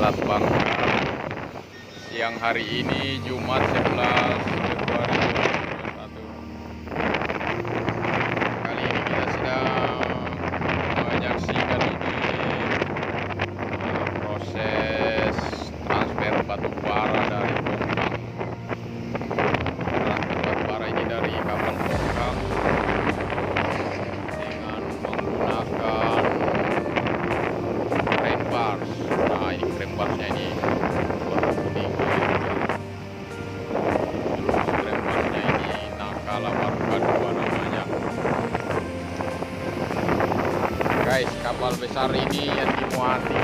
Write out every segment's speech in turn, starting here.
Selat Bangka. Siang hari ini Jumat 11 Februari 2021. Kali ini kita sedang menyaksikan proses transfer batu bara dari Tongkang. Transfer batu bara ini dari kapal Tongkang dengan menggunakan crane bars. Nah, ini crane barsnya ini warna kuning. Crane barsnya ini NAQALA BARGE 2 namanya. Guys, kapal besar ini yang dimuati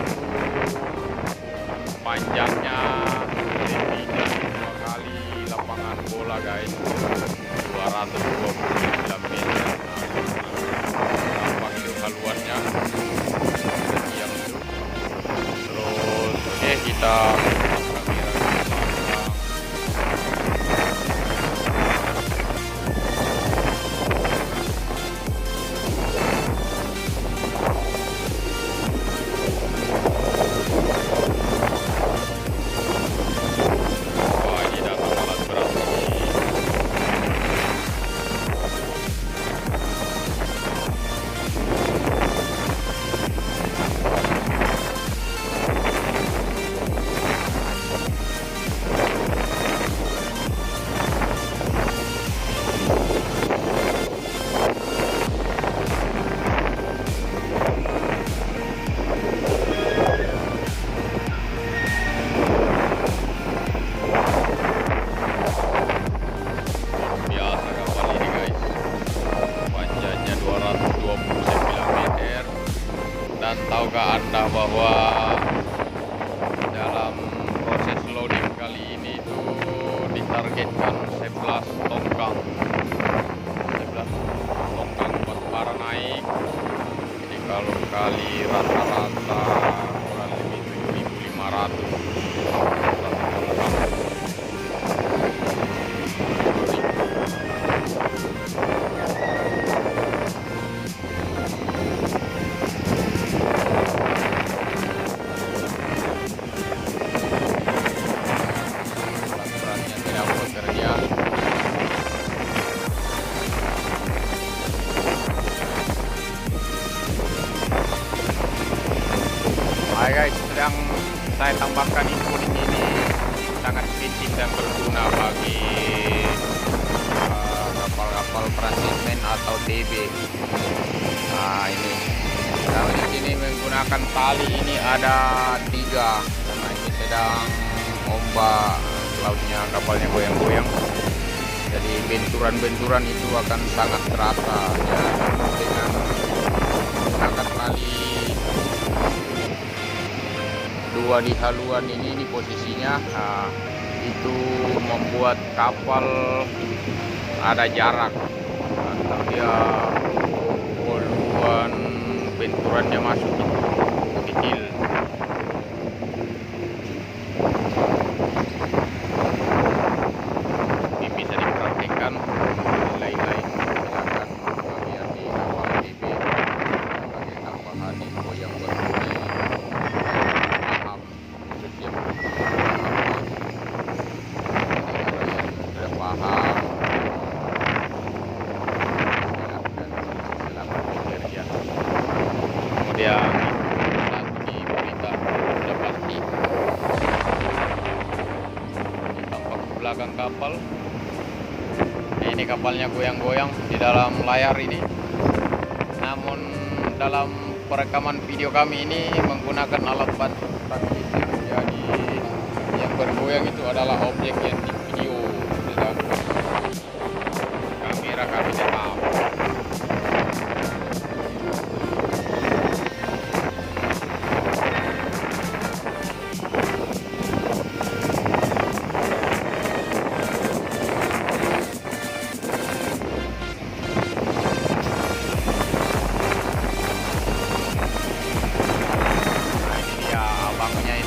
panjangnya lebih dari 2 kali lapangan bola, guys, 229 meter. Nah, itu haluannya setiap itu. Terus oke, kita kamera ke belakang. Wah, ini datang alat berat ini. Biasa kapal ini, guys, panjangnya 229 meter. Dan tahukah Anda bahwa dalam proses loading kali ini itu ditargetkan 11 tongkang 11 tongkang batu bara naik. Jadi kalau kali rata-rata kurang lebih 7.500 satu tongkang. Beratnya tidak bekerja. Hai guys, sedang saya tambahkan info di sini, sangat penting dan berguna bagi kapal-kapal transitmen atau TB. Nah, ini kalau di sini menggunakan tali ini ada 3 karena ini sedang ombak, lautnya kapalnya goyang-goyang, jadi benturan-benturan itu akan sangat terasa ya. Dengan menggunakan tali 2 di haluan ini posisinya, nah, itu membuat kapal ada jarak atau dia volume benturannya masuk itu kecil. Ini bisa dipraktikkan lain-lain, silakan bagian di awal DB sebagai tambahan info yang berguna paham, khususnya sudah paham selamat bekerja. Kemudian lagi berita sudah pasti di tampak belakang kapal. Ini kapalnya goyang-goyang di dalam layar ini. Namun dalam perekaman video kami ini menggunakan alat bantu praktis. Jadi yang bergoyang itu adalah objek yang di video, sedangkan kamera kami tetap. Nah, ini dia abangnya ini.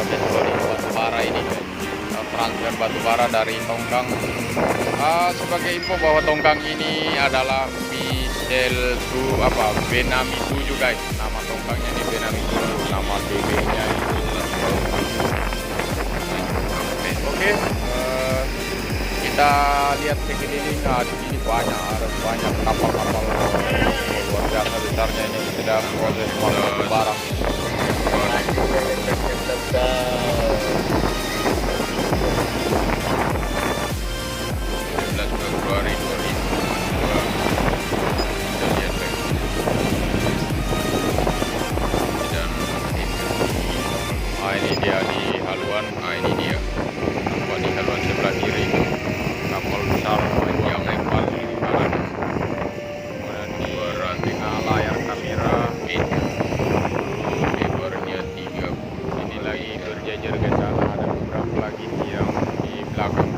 proses loading batu bara ini, transfer batu bara dari Tongkang. Sebagai info bahwa Tongkang ini adalah Benami 7 guys. Nama Tongkangnya ini Benami 7, nama BB-nya itu. Oke, kita lihat sekeliling. Di sini banyak kapal-kapal luar biasa besarnya ini sedang proses batu bara. 11 Februari 2022. Kita lihat guys. Dan ini dia di haluan. Ini dia. Di haluan sebelah kiri itu kapal besar panjang lebar kanan. Kemudian di tengah layar kamera itu lebarnya 30. Ini lagi berjajar ke sana, ada beberapa lagi yang di belakang.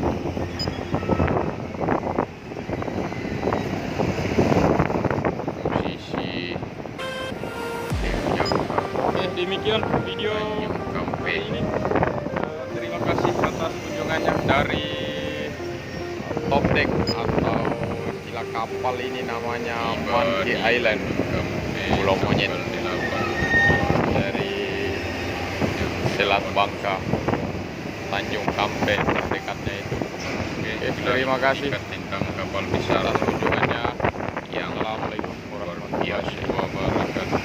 Posisi Oke, demikian video kali ini. Terima kasih atas kunjungannya dari top deck atau istilah kapal ini namanya Monkey Island, Pulau Monyet, dari Selat Bangka, Tanjung Kampeh terdekatnya itu. Terima kasih tentang kapal besar atas kunjungannya. Assalamualaikum warahmatullahi wabarakatuh.